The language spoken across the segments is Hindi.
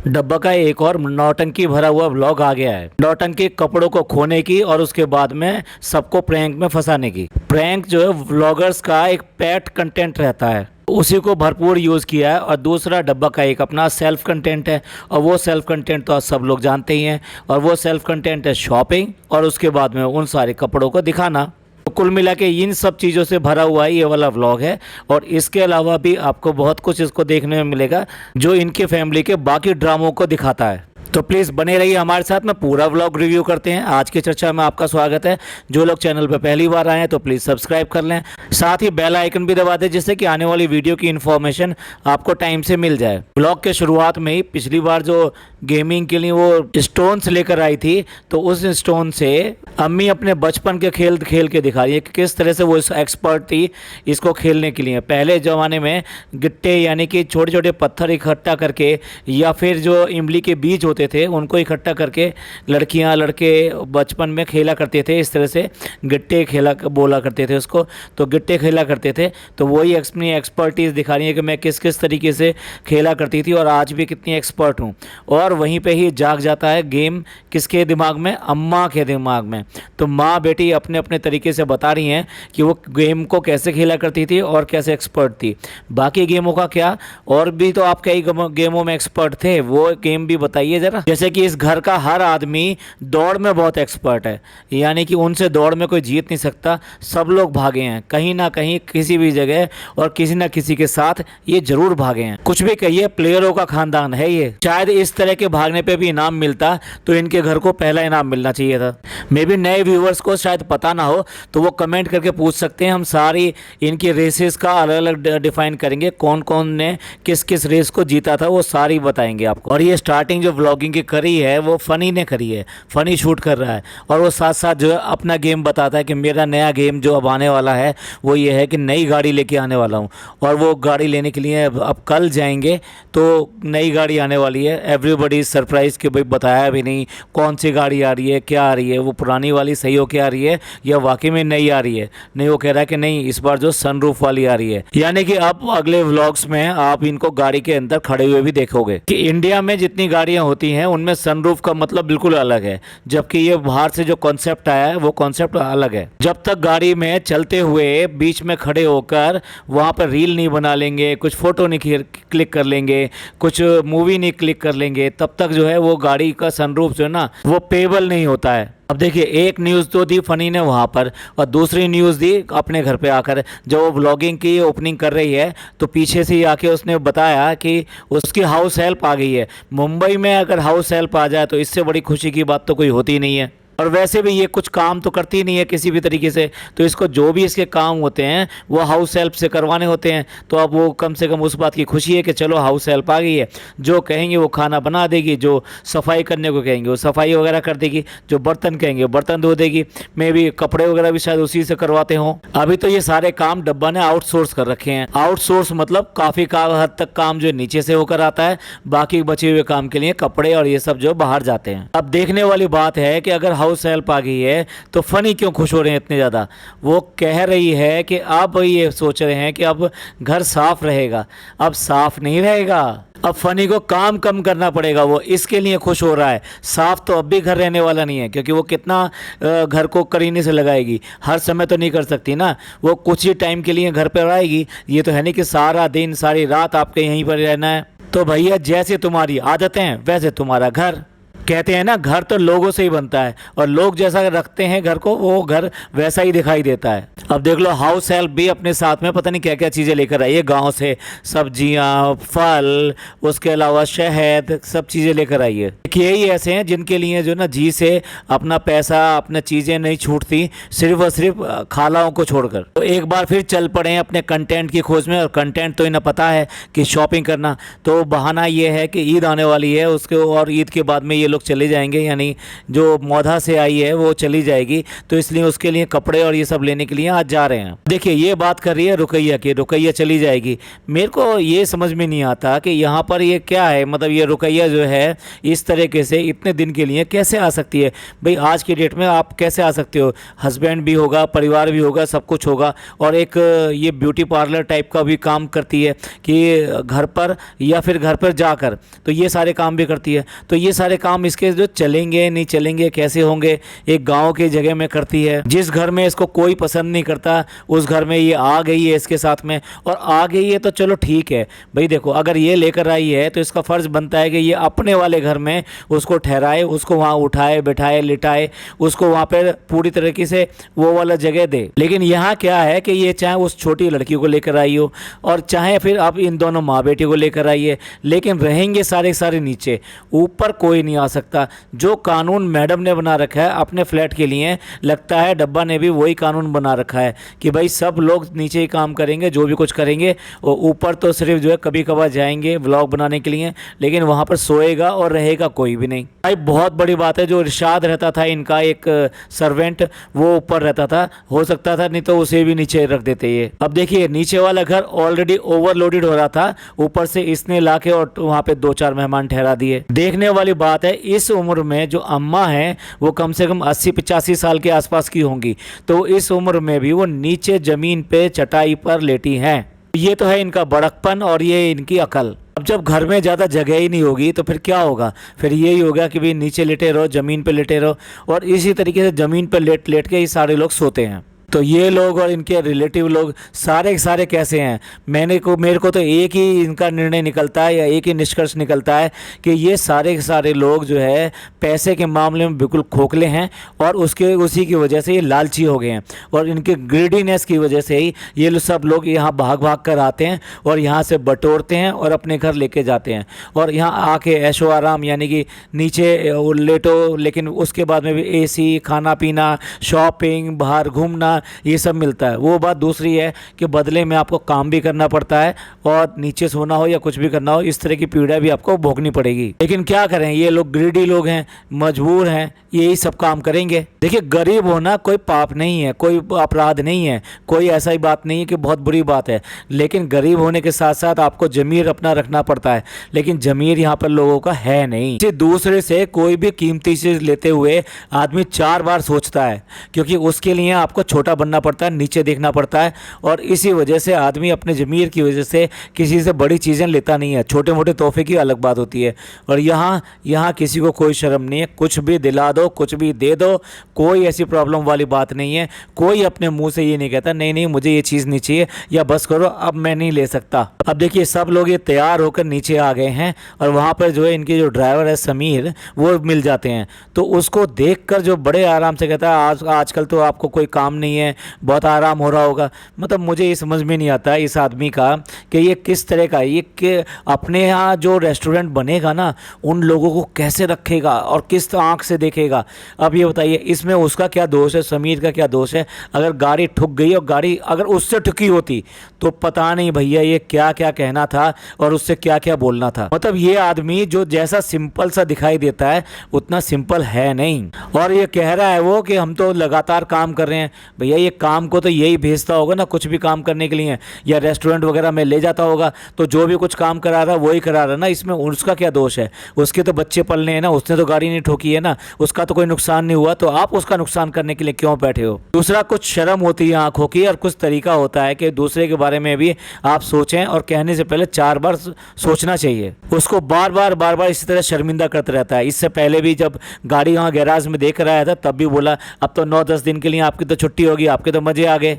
डब्बा का एक और नौटंकी भरा हुआ व्लॉग आ गया है। नौटंकी कपड़ों को खोने की और उसके बाद में सबको प्रैंक में फंसाने की। प्रैंक जो है व्लॉगर्स का एक पेट कंटेंट रहता है, उसी को भरपूर यूज़ किया है। और दूसरा डब्बा का एक अपना सेल्फ कंटेंट है, और वो सेल्फ कंटेंट तो सब लोग जानते ही हैं। और वो सेल्फ कंटेंट है शॉपिंग और उसके बाद में उन सारे कपड़ों को दिखाना। तो कुल मिला के इन सब चीज़ों से भरा हुआ ये वाला व्लॉग है। और इसके अलावा भी आपको बहुत कुछ इसको देखने में मिलेगा जो इनके फैमिली के बाकी ड्रामों को दिखाता है। तो प्लीज़ बने रहिए हमारे साथ में, पूरा व्लॉग रिव्यू करते हैं। आज की चर्चा में आपका स्वागत है। जो लोग चैनल पर पहली बार आए हैं तो प्लीज़ सब्सक्राइब कर लें, साथ ही बेल आइकन भी दबा दें जिससे कि आने वाली वीडियो की इन्फॉर्मेशन आपको टाइम से मिल जाए। व्लॉग के शुरुआत में ही पिछली बार जो गेमिंग के लिए वो स्टोन्स लेकर आई थी, तो उस स्टोन से अम्मी अपने बचपन के खेल खेल के दिखा रही है कि किस तरह से वो एक्सपर्ट थी इसको खेलने के लिए। पहले ज़माने में गिट्टे यानी कि छोटे छोटे पत्थर इकट्ठा करके या फिर जो इमली के बीज होते थे उनको इकट्ठा करके लड़कियां लड़के बचपन में खेला करते थे। इस तरह से गिट्टे खेला बोला करते थे उसको, तो गिट्टे खेला करते थे। तो वही अपनी एक्सपर्टीज़ दिखा रही है कि मैं किस किस तरीके से खेला करती थी और आज भी कितनी एक्सपर्ट हूँ। और वहीं पे ही जाग जाता है गेम किसके दिमाग में, अम्मा के दिमाग में। तो माँ बेटी अपने अपने तरीके से बता रही हैं कि वो गेम को कैसे खेला करती थी और कैसे एक्सपर्ट थी। बाकी गेमों का क्या, और भी तो आप कई गेमों में एक्सपर्ट थे, वो गेम भी बताइए ज़रा। जैसे कि इस घर का हर आदमी दौड़ में बहुत एक्सपर्ट है, यानी कि उनसे दौड़ में कोई जीत नहीं सकता। सब लोग भागे हैं कहीं ना कहीं किसी भी जगह और किसी ना किसी के साथ ये जरूर भागे हैं। कुछ भी कहिए, प्लेयरों का खानदान है ये। शायद इस तरह के भागने पे भी इनाम मिलता तो इनके घर को पहला इनाम मिलना चाहिए था। मे भी नए व्यूवर्स को शायद पता ना हो तो वो कमेंट करके पूछ सकते हैं। हम सारी इनकी रेसेस का अलग अलग डिफाइन करेंगे, कौन कौन ने किस किस रेस को जीता था वो सारी बताएंगे आपको। और ये स्टार्टिंग जो व्लॉगिंग की करी है वो फनी ने करी है, फनी शूट कर रहा है। और वो साथ साथ जो है अपना गेम बताता है कि मेरा नया गेम जो अब आने वाला है वो ये है कि नई गाड़ी लेके आने वाला हूँ। और वो गाड़ी लेने के लिए अब कल जाएंगे तो नई गाड़ी आने वाली है। एवरीबडी सरप्राइज कि भाई बताया भी नहीं कौन सी गाड़ी आ रही है, क्या आ रही है, वो पुरानी वाली सही हो के आ रही है या वाकई में नई आ रही है। नहीं, वो कह रहा है कि नहीं इस बार जो सनरूफ वाली आ रही है। यानी कि अब अगले व्लॉग्स में आप इनको गाड़ी के अंदर खड़े हुए भी देखोगे कि इंडिया में जितनी गाड़ियां होती हैं उनमें सनरूफ का मतलब बिल्कुल अलग है, जबकि ये बाहर से जो कॉन्सेप्ट आया है वो कॉन्सेप्ट अलग है। जब तक गाड़ी में चलते हुए बीच में खड़े होकर वहां पर रील नहीं बना लेंगे, कुछ फोटो नहीं क्लिक कर लेंगे, कुछ मूवी नहीं क्लिक कर लेंगे, तब तक जो है वो गाड़ी का सनरूफ जो है ना वो पेबल नहीं होता है। अब देखिए, एक न्यूज़ तो दी फनी ने वहाँ पर और दूसरी न्यूज़ दी अपने घर पे आकर। जब वो व्लॉगिंग की ओपनिंग कर रही है तो पीछे से ही आके उसने बताया कि उसकी हाउस हेल्प आ गई है। मुंबई में अगर हाउस हेल्प आ जाए तो इससे बड़ी खुशी की बात तो कोई होती नहीं है। और वैसे भी ये कुछ काम तो करती नहीं है किसी भी तरीके से, तो इसको जो भी इसके काम होते हैं वो हाउस हेल्प से करवाने होते हैं। तो अब वो कम से कम उस बात की खुशी है कि चलो हाउस हेल्प आ गई है, जो कहेंगे वो खाना बना देगी, जो सफाई करने को कहेंगे वो सफाई वगैरह कर देगी, जो बर्तन कहेंगे बर्तन धो देगी। मे भी कपड़े वगैरह भी शायद उसी से करवाते हों। अभी तो ये सारे काम डब्बा ने आउटसोर्स कर रखे हैं। आउटसोर्स मतलब काफ़ी हद तक काम जो नीचे से होकर आता है, बाकी बचे हुए काम के लिए कपड़े और ये सब जो बाहर जाते हैं। अब देखने वाली बात है कि अगर हाउस हेल्प आ गई है तो फनी क्यों खुश हो रहे हैं इतने ज़्यादा। वो कह रही है कि अब ये सोच रहे हैं कि अब घर साफ रहेगा, अब साफ नहीं रहेगा, अब फनी को काम कम करना पड़ेगा। वो इसके लिए खुश हो रहा है। साफ तो अब भी घर रहने वाला नहीं है, क्योंकि वो कितना घर को करीने से लगाएगी, हर समय तो नहीं कर सकती ना। वो कुछ ही टाइम के लिए घर पर आएगी, ये तो है नहीं कि सारा दिन सारी रात आपके यहीं पर रहना है। तो भैया जैसे तुम्हारी आदतें वैसे तुम्हारा घर। कहते हैं ना घर तो लोगों से ही बनता है, और लोग जैसा रखते हैं घर को वो घर वैसा ही दिखाई देता है। अब देख लो, हाउस हेल्प भी अपने साथ में पता नहीं क्या क्या चीज़ें लेकर आई है गांव से, सब्जियां, फल, उसके अलावा शहद, सब चीज़ें लेकर आई है। यही ऐसे हैं जिनके लिए जो ना जी से अपना पैसा अपना चीज़ें नहीं छूटती, सिर्फ और सिर्फ खालाओं को छोड़कर। तो एक बार फिर चल पड़े हैं अपने कंटेंट की खोज में, और कंटेंट तो इन्हें पता है कि शॉपिंग करना। तो बहाना ये है कि ईद आने वाली है उसके, और ईद के बाद में ये लोग चले जाएंगे, यानी जो मौधा से आई है वो चली जाएगी, तो इसलिए उसके लिए कपड़े और ये सब लेने के लिए आज जा रहे हैं। देखिए, ये बात कर रही है रुकैया की, रुकैया चली जाएगी। मेरे को ये समझ में नहीं आता कि यहाँ पर ये क्या है, मतलब ये रुकैया जो है इस तरह तरीके से इतने दिन के लिए कैसे आ सकती है? भाई आज की डेट में आप कैसे आ सकते हो? हस्बैंड भी होगा, परिवार भी होगा, सब कुछ होगा, और एक ये ब्यूटी पार्लर टाइप का भी काम करती है कि घर पर या फिर घर पर जाकर, तो ये सारे काम भी करती है। तो ये सारे काम इसके जो चलेंगे नहीं चलेंगे, कैसे होंगे? एक गाँव की जगह में करती है। जिस घर में इसको कोई पसंद नहीं करता उस घर में ये आ गई है इसके साथ में, और आ गई है तो चलो ठीक है भाई। देखो अगर ये लेकर आई है तो इसका फ़र्ज़ बनता है कि ये अपने वाले घर में उसको ठहराए, उसको वहाँ उठाए बैठाए लिटाए, उसको वहाँ पर पूरी तरीके से वो वाला जगह दे। लेकिन यहाँ क्या है कि ये चाहे उस छोटी लड़की को लेकर आई हो और चाहे फिर आप इन दोनों माँ बेटी को लेकर आइए, लेकिन रहेंगे सारे सारे नीचे, ऊपर कोई नहीं आ सकता। जो कानून मैडम ने बना रखा है अपने फ्लैट के लिए, लगता है डब्बा ने भी वही कानून बना रखा है कि भाई सब लोग नीचे ही काम करेंगे, जो भी कुछ करेंगे, और ऊपर तो सिर्फ जो है कभी कभार जाएंगे व्लॉग बनाने के लिए, लेकिन वहाँ पर सोएगा और रहेगा कोई भी नहीं। भाई बहुत बड़ी बात है, जो इरशाद रहता था इनका एक सर्वेंट, वो ऊपर रहता था, हो सकता था नहीं तो उसे भी नीचे रख देते ये। अब देखिए नीचे वाला घर ऑलरेडी ओवरलोडेड हो रहा था, ऊपर से इसने लाके और वहाँ पे 2-4 मेहमान ठहरा दिए। देखने वाली बात है इस उम्र में जो अम्मा है वो कम से कम 80-85 साल के आसपास की होंगी, तो इस उम्र में भी वो नीचे जमीन पे चटाई पर लेटी हैं। ये तो है इनका बड़कपन और ये इनकी अकल। अब जब घर में ज़्यादा जगह ही नहीं होगी तो फिर क्या होगा? फिर यही होगा कि भाई नीचे लेटे रहो, ज़मीन पे लेटे रहो, और इसी तरीके से ज़मीन पे लेट लेट के ये सारे लोग सोते हैं। तो ये लोग और इनके रिलेटिव लोग सारे के सारे कैसे हैं? मेरे को तो एक ही इनका निर्णय निकलता है या एक ही निष्कर्ष निकलता है कि ये सारे के सारे लोग जो है पैसे के मामले में बिल्कुल खोखले हैं, और उसी की वजह से ये लालची हो गए हैं, और इनके ग्रीडीनेस की वजह से ही ये सब लोग यहाँ भाग भाग कर आते हैं और यहाँ से बटोरते हैं और अपने घर लेके जाते हैं, और यहाँ आके ऐशो आराम यानी कि नीचे लेटो, लेकिन उसके बाद में भी AC, खाना पीना, शॉपिंग, बाहर घूमना, ये सब मिलता है। वो बात दूसरी है कि बदले में आपको काम भी करना पड़ता है, और नीचे सोना हो या कुछ भी करना हो, इस तरह की पीड़ा भी आपको भोगनी पड़ेगी। लेकिन क्या करें, ये लोग ग्रीडी लोग हैं, मजबूर हैं, यही सब काम करेंगे। देखिए गरीब होना कोई पाप नहीं है, कोई अपराध नहीं है, कोई ऐसा ही बात नहीं है कि बहुत बुरी बात है, लेकिन गरीब होने के साथ साथ आपको ज़मीर अपना रखना पड़ता है, लेकिन ज़मीर यहाँ पर लोगों का है नहीं। दूसरे से कोई भी कीमती चीज़ लेते हुए आदमी 4 बार सोचता है, क्योंकि उसके लिए आपको छोटा बनना पड़ता है, नीचे देखना पड़ता है, और इसी वजह से आदमी अपने ज़मीर की वजह से किसी से बड़ी चीज़ें लेता नहीं है। छोटे मोटे तोहफे की अलग बात होती है, और यहाँ किसी को कोई शर्म नहीं है, कुछ भी दिला दो, कुछ भी दे दो, कोई ऐसी प्रॉब्लम वाली बात नहीं है। कोई अपने मुंह से ये नहीं कहता नहीं नहीं मुझे ये चीज़ नहीं चाहिए, या बस करो अब मैं नहीं ले सकता। अब देखिए सब लोग ये तैयार होकर नीचे आ गए हैं, और वहाँ पर जो है इनके जो ड्राइवर है समीर, वो मिल जाते हैं। तो उसको देखकर जो बड़े आराम से कहता है आजकल तो आपको कोई काम नहीं है, बहुत आराम हो रहा होगा। मतलब मुझे ये समझ में नहीं आता इस आदमी का कि ये किस तरह का, ये कि अपने यहाँ जो रेस्टोरेंट बनेगा ना, उन लोगों को कैसे रखेगा और किस आंख से देखेगा। अब ये बताइए इसमें उसका क्या दोष है, समीर का क्या दोष है? अगर गाड़ी ठुक गई और गाड़ी अगर उससे ठुकी होती तो पता नहीं भैया ये क्या क्या कहना था और उससे क्या क्या बोलना था। मतलब ये आदमी जो जैसा सिंपल सा दिखाई देता है उतना सिंपल है नहीं, और ये कह रहा है वो कि हम तो लगातार काम कर रहे हैं। भैया ये काम को तो यही भेजता होगा ना कुछ भी काम करने के लिए, या रेस्टोरेंट वगैरह में ले जाता होगा, तो जो भी कुछ काम करा रहा है वही करा रहा है ना, इसमें उसका क्या दोष है? उसके तो बच्चे पलने हैं ना, उसने तो गाड़ी नहीं ठोकी है ना, उसका तो कोई नुकसान नहीं हुआ, तो आप उसका नुकसान करने के लिए क्यों बैठे हो? दूसरा, कुछ शर्म होती है आंखों की, और कुछ तरीका होता है कि दूसरे के बारे में भी आप सोचें, और कहने से पहले 4 बार सोचना चाहिए। उसको बार बार इसी तरह शर्मिंदा करते रहता है। इससे पहले भी जब गाड़ी वहाँ गैराज में देख कर आया था तब भी बोला अब तो 9-10 दिन के लिए आपकी तो छुट्टी होगी, आपके तो मजे आ गए,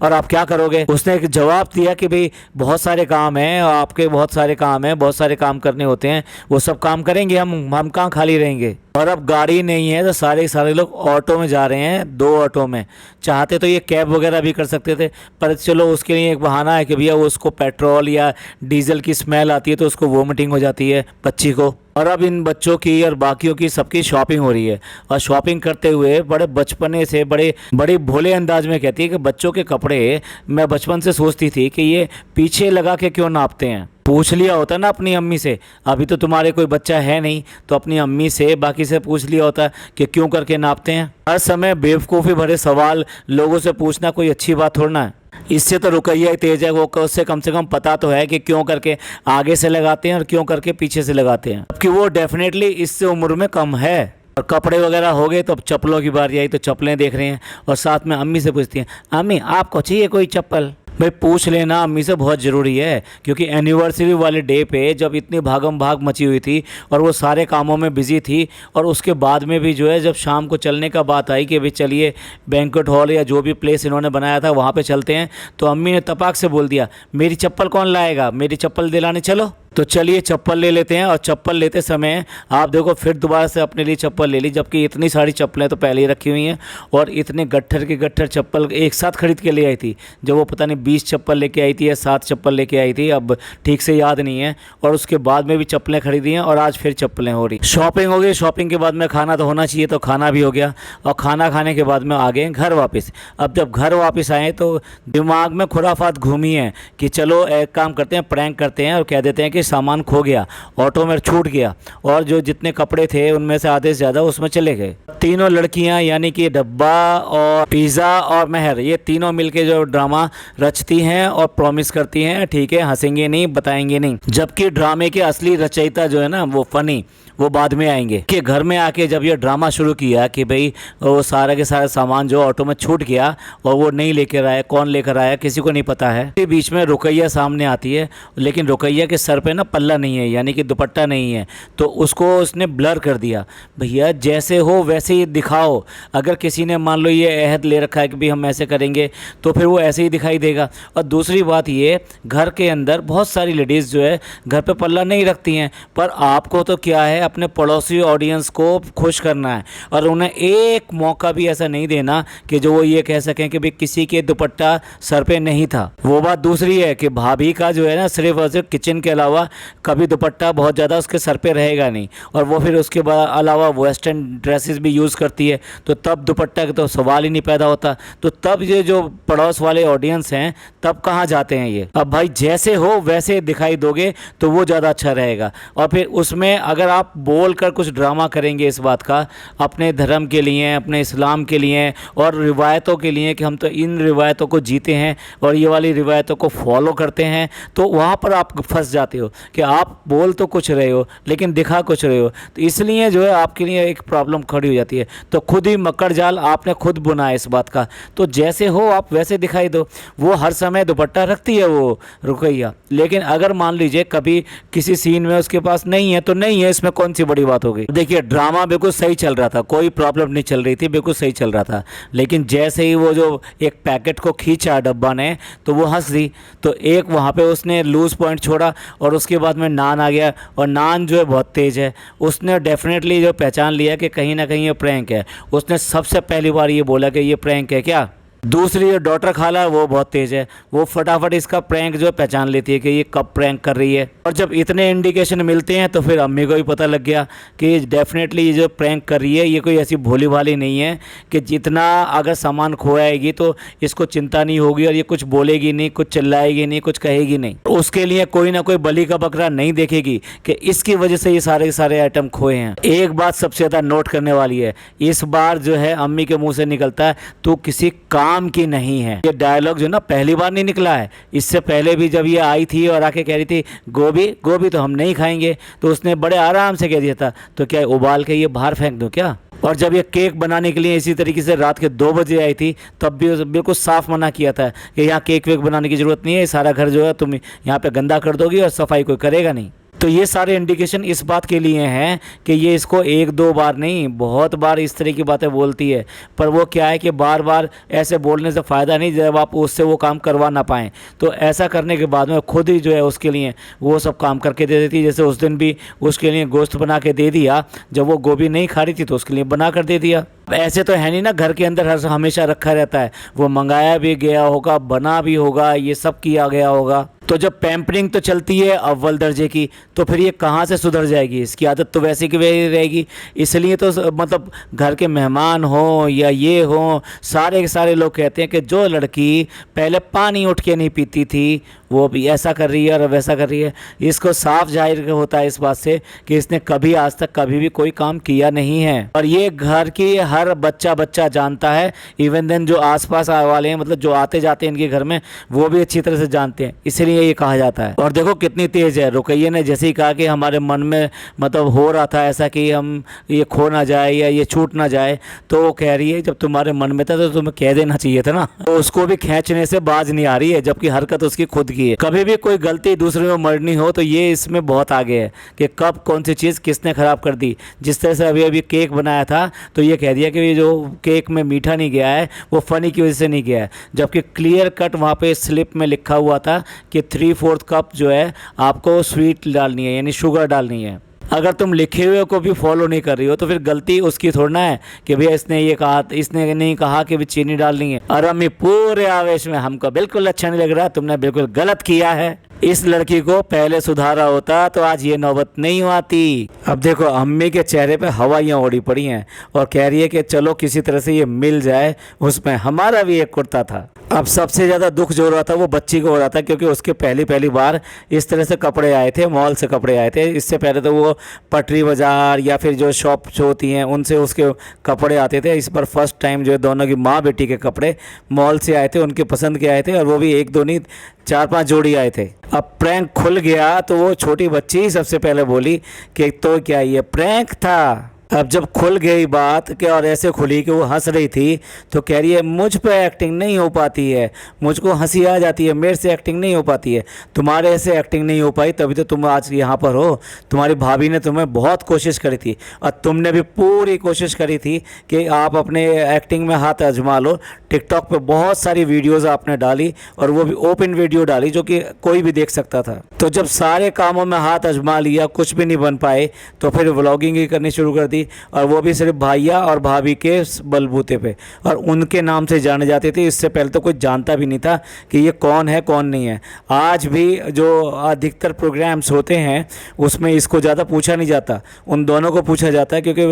और आप क्या करोगे? उसने एक जवाब दिया कि भाई बहुत सारे काम हैं, आपके बहुत सारे काम हैं, बहुत सारे काम करने होते हैं, वो सब काम करेंगे, हम कहाँ खाली रहेंगे। और अब गाड़ी नहीं है तो सारे लोग ऑटो में जा रहे हैं, 2 ऑटो में। चाहते तो ये कैब वगैरह भी कर सकते थे, पर चलो उसके लिए एक बहाना है कि भैया उसको पेट्रोल या डीजल की स्मेल आती है तो उसको वोमिटिंग हो जाती है बच्ची को। और अब इन बच्चों की और बाकियों की सबकी शॉपिंग हो रही है, और शॉपिंग करते हुए बड़े बचपने से बड़े भोले अंदाज में कहती है कि बच्चों के कपड़े मैं बचपन से सोचती थी कि ये पीछे लगा के क्यों नापते हैं। पूछ लिया होता ना अपनी अम्मी से, अभी तो तुम्हारे कोई बच्चा है नहीं, तो अपनी अम्मी से बाकी से पूछ लिया होता कि क्यों करके नापते हैं। हर समय बेवकूफ़ी भरे सवाल लोगों से पूछना कोई अच्छी बात थोड़ा ना है। इससे तो रुकैया ही तेज है, वो उससे कम से कम पता तो है कि क्यों करके आगे से लगाते हैं और क्यों करके पीछे से लगाते हैं, जबकि वो डेफिनेटली इससे उम्र में कम है। और कपड़े वगैरह हो गए तो अब चप्पलों की बारी आई, तो चप्पलें देख रहे हैं और साथ में अम्मी से पूछती हैं, अम्मी आपको चाहिए कोई चप्पल? भाई पूछ लेना अम्मी से, बहुत ज़रूरी है, क्योंकि एनिवर्सरी वाले डे पे जब इतनी भागम भाग मची हुई थी और वो सारे कामों में बिजी थी, और उसके बाद में भी जो है जब शाम को चलने का बात आई कि भाई चलिए बैंक्वेट हॉल या जो भी प्लेस इन्होंने बनाया था वहाँ पे चलते हैं, तो अम्मी ने तपाक से बोल दिया, मेरी चप्पल कौन लाएगा, मेरी चप्पल दिलाने चलो। तो चलिए चप्पल ले लेते हैं। और चप्पल लेते समय आप देखो फिर दोबारा से अपने लिए चप्पल ले ली, जबकि इतनी सारी चप्पलें तो पहले ही रखी हुई हैं, और इतने गट्ठर के गट्ठर चप्पल एक साथ खरीद के ले आई थी। जब वो पता नहीं 20 चप्पल लेके आई थी या 7 चप्पल लेके आई थी, अब ठीक से याद नहीं है। और उसके बाद में भी चप्पलें खरीदी हैं और आज फिर चप्पलें हो रही। शॉपिंग हो गई, शॉपिंग के बाद में खाना तो होना चाहिए, तो खाना भी हो गया, और खाना खाने के बाद में आ गए घर वापस। अब जब घर वापस आए तो दिमाग में खुराफात घूमी है कि चलो एक काम करते हैं, प्रैंक करते हैं और कह देते हैं कि सामान खो गया, ऑटो में छूट गया, और जो जितने कपड़े थे उनमें से आधे से ज़्यादा उसमें चले गए। तीनों लड़कियां यानी कि डब्बा और पिज़्ज़ा और महर, ये तीनों मिलके जो ड्रामा रचती हैं और प्रॉमिस करती हैं ठीक है हंसेंगे नहीं, बताएंगे नहीं, जबकि ड्रामे के असली रचयिता जो है ना वो फनी, वो बाद में आएंगे। कि घर में आके जब ये ड्रामा शुरू किया कि भाई वो सारा के सारा सामान जो ऑटो में छूट गया और वो नहीं लेकर आया, कौन लेकर आया किसी को नहीं पता है। के बीच में रुकैया सामने आती है, लेकिन रुकैया के सर पे ना पल्ला नहीं है, यानी कि दुपट्टा नहीं है, तो उसको उसने ब्लर कर दिया। भैया जैसे हो वैसे ही दिखाओ। अगर किसी ने मान लो ये अहद ले रखा है कि भाई हम ऐसे करेंगे, तो फिर वो ऐसे ही दिखाई देगा। और दूसरी बात ये, घर के अंदर बहुत सारी लेडीज़ जो है घर पे पल्ला नहीं रखती हैं, पर आपको तो क्या है अपने पड़ोसी ऑडियंस को खुश करना है, और उन्हें एक मौका भी ऐसा नहीं देना कि जो वो ये कह सकें कि भाई किसी के दुपट्टा सर पे नहीं था। वो बात दूसरी है कि भाभी का जो है ना सिर्फ और सिर्फ किचन के अलावा कभी दुपट्टा बहुत ज़्यादा उसके सर पे रहेगा नहीं, और वो फिर उसके अलावा वेस्टर्न ड्रेसेस भी यूज़ करती है, तो तब दुपट्टा का तो सवाल ही नहीं पैदा होता। तो तब ये जो पड़ोस वाले ऑडियंस हैं तब कहाँ जाते हैं ये। अब भाई जैसे हो वैसे दिखाई दोगे तो वो ज़्यादा अच्छा रहेगा। और फिर उसमें अगर आप बोल कर कुछ ड्रामा करेंगे इस बात का अपने धर्म के लिए, अपने इस्लाम के लिए और रिवायतों के लिए कि हम तो इन रिवायतों को जीते हैं और ये वाली रिवायतों को फॉलो करते हैं, तो वहाँ पर आप फंस जाते हो कि आप बोल तो कुछ रहे हो लेकिन दिखा कुछ रहे हो। तो इसलिए जो है आपके लिए एक प्रॉब्लम खड़ी हो जाती है। तो खुद ही मकर जाल आपने खुद बुना है इस बात का। तो जैसे हो आप वैसे दिखाई दो। वो हर समय दुपट्टा रखती है वो रुकैया, लेकिन अगर मान लीजिए कभी किसी सीन में उसके पास नहीं है तो नहीं है, इसमें कौन सी बड़ी बात हो गई। देखिए ड्रामा बिल्कुल सही चल रहा था, कोई प्रॉब्लम नहीं चल रही थी, बिल्कुल सही चल रहा था। लेकिन जैसे ही वो जो एक पैकेट को खींचा डब्बा ने तो वो हंस दी, तो एक वहाँ पे उसने लूज़ पॉइंट छोड़ा और उसके बाद में नान आ गया, और नान जो है बहुत तेज़ है। उसने डेफिनेटली जो पहचान लिया कि कहीं ना कहीं ये प्रैंक है। उसने सबसे पहली बार ये बोला कि ये प्रैंक है क्या। दूसरी जो डॉटर खाला है वो बहुत तेज़ है, वो फटाफट इसका प्रैंक जो पहचान लेती है कि ये कब प्रैंक कर रही है। और जब इतने इंडिकेशन मिलते हैं तो फिर अम्मी को भी पता लग गया कि डेफिनेटली ये जो प्रैंक कर रही है ये कोई ऐसी भोली भाली नहीं है कि जितना अगर सामान खोएगी तो इसको चिंता नहीं होगी और ये कुछ बोलेगी नहीं, कुछ चिल्लाएगी नहीं, कुछ कहेगी नहीं। उसके लिए कोई ना कोई बलि का बकरा नहीं देखेगी कि इसकी वजह से ये सारे आइटम खोए हैं। एक बात सबसे ज़्यादा नोट करने वाली है, इस बार जो है अम्मी के मुँह से निकलता है तो किसी काम की नहीं है। ये डायलॉग जो ना पहली बार नहीं निकला है, इससे पहले भी जब ये आई थी और आके कह रही थी गोभी गोभी तो हम नहीं खाएंगे, तो उसने बड़े आराम से कह दिया था तो क्या उबाल के ये बाहर फेंक दूं क्या। और जब ये केक बनाने के लिए इसी तरीके से रात के 2 बजे आई थी तब भी बिल्कुल साफ मना किया था कि यहाँ केक वेक बनाने की ज़रूरत नहीं है, सारा घर जो है तुम यहाँ पे गंदा कर दोगी और सफाई कोई करेगा नहीं। तो ये सारे इंडिकेशन इस बात के लिए हैं कि ये इसको 1-2 बार नहीं बहुत बार इस तरह की बातें बोलती है, पर वो क्या है कि बार बार ऐसे बोलने से फ़ायदा नहीं जब आप उससे वो काम करवा ना पाएँ। तो ऐसा करने के बाद में खुद ही जो है उसके लिए वो सब काम करके दे देती है। जैसे उस दिन भी उसके लिए गोश्त बना के दे दिया, जब वो गोभी नहीं खा रही थी तो उसके लिए बना कर दे दिया। ऐसे तो है नहीं ना घर के अंदर हमेशा रखा रहता है, वो मंगाया भी गया होगा, बना भी होगा, ये सब किया गया होगा। तो जब पैम्परिंग तो चलती है अव्वल दर्जे की, तो फिर ये कहाँ से सुधर जाएगी? इसकी आदत तो वैसे की वैसी रहेगी। इसलिए तो मतलब घर के मेहमान हो या ये हो, सारे के सारे लोग कहते हैं कि जो लड़की पहले पानी उठ के नहीं पीती थी वो भी ऐसा कर रही है और वैसा कर रही है। इसको साफ जाहिर होता है इस बात से कि इसने कभी आज तक कभी भी कोई काम किया नहीं है। और ये घर की हर बच्चा जानता है। इवन देन जो आसपास वाले हैं, मतलब जो आते जाते हैं इनके घर में, वो भी अच्छी तरह से जानते हैं। इसलिए ये कहा जाता है। और देखो कितनी तेज है। रुकैया ने जैसे ही कहा कि हमारे मन में मतलब हो रहा था ऐसा कि हम ये खो ना जाए या ये छूट ना जाए, तो वो कह रही है जब तुम्हारे मन में था तो तुम्हें कह देना चाहिए था ना। तो उसको भी खींचने से बाज नहीं आ रही है, जबकि हरकत उसकी खुद की है। कभी भी कोई गलती दूसरे में मरनी हो तो ये इसमें बहुत आगे है कि कब कौन सी चीज़ किसने ख़राब कर दी। जिस तरह से अभी केक बनाया था तो ये कह दिया कि ये जो केक में मीठा नहीं गया है वो फ़नी की वजह से नहीं गया है, जबकि क्लियर कट वहाँ पे स्लिप में लिखा हुआ था कि 3/4 कप जो है आपको स्वीट डालनी है, यानी शुगर डालनी है। अगर तुम लिखे हुए को भी फॉलो नहीं कर रही हो तो फिर गलती उसकी थोड़ी ना है कि भैया इसने ये कहा, इसने नहीं कहा कि भी चीनी डालनी है। और अम्मी पूरे आवेश में, हमको बिल्कुल अच्छा नहीं लग रहा, तुमने बिल्कुल गलत किया है। इस लड़की को पहले सुधारा होता तो आज ये नौबत नहीं आती। अब देखो अम्मी के चेहरे पे हवाइयाँ उड़ी पड़ी हैं और कह रही है कि चलो किसी तरह से ये मिल जाए। उसमें हमारा भी एक कुर्ता था। अब सबसे ज़्यादा दुख जो हो रहा था वो बच्ची को हो रहा था, क्योंकि उसके पहली बार इस तरह से कपड़े आए थे, मॉल से कपड़े आए थे। इससे पहले तो वो पटरी बाज़ार या फिर जो शॉप्स होती हैं उनसे उसके कपड़े आते थे। इस पर फर्स्ट टाइम जो है दोनों की माँ बेटी के कपड़े मॉल से आए थे, उनके पसंद के आए थे, और वो भी 1 2 नहीं 4-5 जोड़ी आए थे। अब प्रैंक खुल गया तो वो छोटी बच्ची ही सबसे पहले बोली कि तो क्या ये प्रैंक था। अब जब खुल गई बात कि और ऐसे खुली कि वो हंस रही थी, तो कह रही है मुझ पे एक्टिंग नहीं हो पाती है, मुझको हंसी आ जाती है, मेरे से एक्टिंग नहीं हो पाती है। तुम्हारे ऐसे एक्टिंग नहीं हो पाई तभी तो तुम आज यहाँ पर हो। तुम्हारी भाभी ने तुम्हें बहुत कोशिश करी थी और तुमने भी पूरी कोशिश करी थी कि आप अपने एक्टिंग में हाथ आजमा लो। टिकटॉक पे बहुत सारी वीडियोस आपने डाली और वो भी ओपन वीडियो डाली जो कि कोई भी देख सकता था। तो जब सारे कामों में हाथ आजमा लिया, कुछ भी नहीं बन पाए, तो फिर व्लॉगिंग ही करनी शुरू कर दी, और वो भी सिर्फ भैया और भाभी के बलबूते पे, और उनके नाम से जाने जाते थे। इससे पहले तो कोई जानता भी नहीं था कि ये कौन है कौन नहीं है। आज भी जो अधिकतर प्रोग्राम्स होते हैं उसमें इसको ज़्यादा पूछा नहीं जाता, उन दोनों को पूछा जाता है, क्योंकि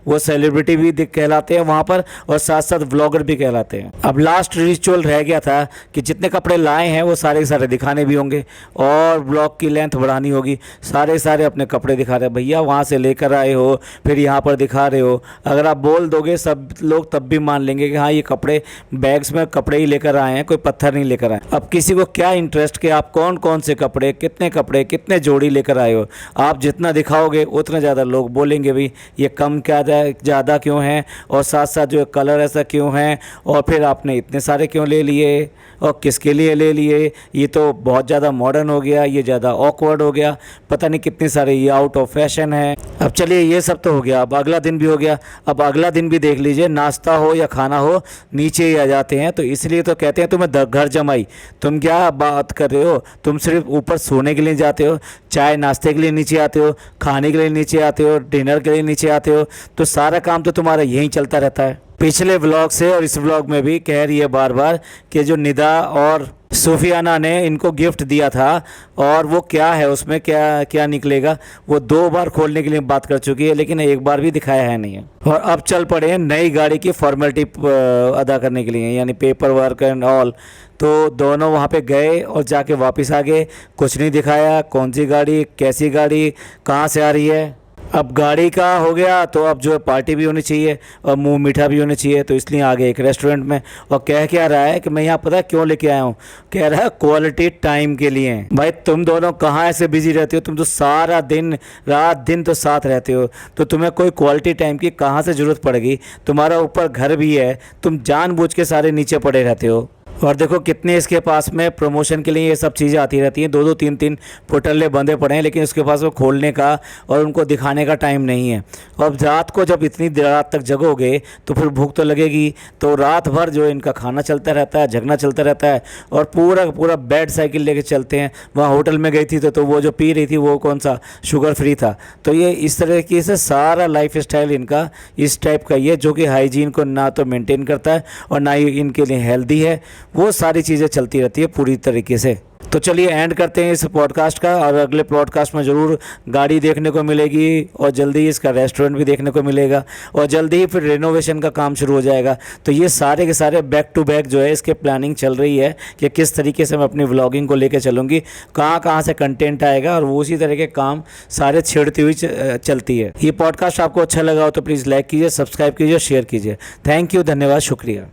वो सेलिब्रिटी भी कहलाते हैं वहाँ पर और साथ साथ व्लॉगर भी कहलाते हैं। अब लास्ट रिचुअल रह गया था कि जितने कपड़े लाए हैं वो सारे सारे दिखाने भी होंगे और ब्लॉग की लेंथ बढ़ानी होगी। सारे अपने कपड़े दिखा रहे हैं, भैया वहाँ से लेकर आए हो फिर यहाँ पर दिखा रहे हो। अगर आप बोल दोगे सब लोग तब भी मान लेंगे कि हाँ ये कपड़े बैग्स में कपड़े ही लेकर आए हैं, कोई पत्थर नहीं लेकर आए। अब किसी को क्या इंटरेस्ट कि आप कौन कौन से कपड़े कितने जोड़ी लेकर आए हो। आप जितना दिखाओगे उतना ज़्यादा लोग बोलेंगे भाई ये कम क्या ज़्यादा क्यों है, और साथ साथ जो कलर ऐसा क्यों है, और फिर आपने इतने सारे क्यों ले लिए और किसके लिए ले लिए, ये तो बहुत ज़्यादा मॉडर्न हो गया, ये ज़्यादा ऑकवर्ड हो गया, पता नहीं कितने सारे, ये आउट ऑफ फैशन है। अब चलिए ये सब तो हो गया, अब अगला दिन भी हो गया। अब अगला दिन भी देख लीजिए, नाश्ता हो या खाना हो नीचे ही आ जाते हैं। तो इसलिए तो कहते हैं तुम्हें घर जमाई। तुम क्या बात कर रहे हो, तुम सिर्फ ऊपर सोने के लिए जाते हो, चाय नाश्ते के लिए नीचे आते हो, खाने के लिए नीचे आते हो, डिनर के लिए नीचे आते हो, तो सारा काम तो तुम्हारा यहीं चलता रहता है। पिछले व्लॉग से और इस व्लॉग में भी कह रही है बार बार कि जो निदा और सूफियाना ने इनको गिफ्ट दिया था और वो क्या है उसमें क्या निकलेगा, वो 2 बार खोलने के लिए बात कर चुकी है, लेकिन एक बार भी दिखाया है नहीं है। और अब चल पड़े हैं नई गाड़ी की फॉर्मेलिटी अदा करने के लिए, यानी पेपर वर्क एंड ऑल। तो दोनों वहाँ पे गए और जाके वापस आ गए, कुछ नहीं दिखाया, कौन सी गाड़ी, कैसी गाड़ी, कहाँ से आ रही है। अब गाड़ी का हो गया तो अब जो है पार्टी भी होनी चाहिए और मुंह मीठा भी होना चाहिए, तो इसलिए आ गए एक रेस्टोरेंट में। और कह क्या रहा है कि मैं यहाँ पता है क्यों लेके आया हूँ, कह रहा है क्वालिटी टाइम के लिए। भाई तुम दोनों कहाँ ऐसे बिजी रहते हो, तुम तो सारा दिन रात दिन तो साथ रहते हो, तो तुम्हें कोई क्वालिटी टाइम की कहाँ से ज़रूरत पड़ेगी। तुम्हारा ऊपर घर भी है, तुम जानबूझ के सारे नीचे पड़े रहते हो। और देखो कितने इसके पास में प्रमोशन के लिए ये सब चीज़ें आती रहती हैं, 2-2 3-3 पुटल्ले बंधे पड़े हैं, लेकिन उसके पास वो खोलने का और उनको दिखाने का टाइम नहीं है। और रात को जब इतनी देर रात तक जगोगे तो फिर भूख तो लगेगी, तो रात भर जो इनका खाना चलता रहता है, झगना चलता रहता है, और पूरा बेड साइकिल लेके चलते हैं। वहाँ होटल में गई थी तो वो जो पी रही थी वो कौन सा शुगर फ्री था। तो ये इस तरीके से सारा लाइफ स्टाइल इनका इस टाइप का ही है, जो कि हाइजीन को ना तो मेंटेन करता है और ना ही इनके लिए हेल्दी है। वो सारी चीज़ें चलती रहती है पूरी तरीके से। तो चलिए एंड करते हैं इस पॉडकास्ट का, और अगले पॉडकास्ट में ज़रूर गाड़ी देखने को मिलेगी, और जल्दी ही इसका रेस्टोरेंट भी देखने को मिलेगा, और जल्दी ही फिर रेनोवेशन का काम शुरू हो जाएगा। तो ये सारे के सारे बैक टू बैक जो है इसके प्लानिंग चल रही है कि किस तरीके से मैं अपनी व्लॉगिंग को लेकर चलूँगी, कहाँ कहाँ से कंटेंट आएगा, और वो उसी तरह के काम सारे छेड़ती हुई चलती है। ये पॉडकास्ट आपको अच्छा लगा हो तो प्लीज़ लाइक कीजिए, सब्सक्राइब कीजिए, शेयर कीजिए। थैंक यू, धन्यवाद, शुक्रिया।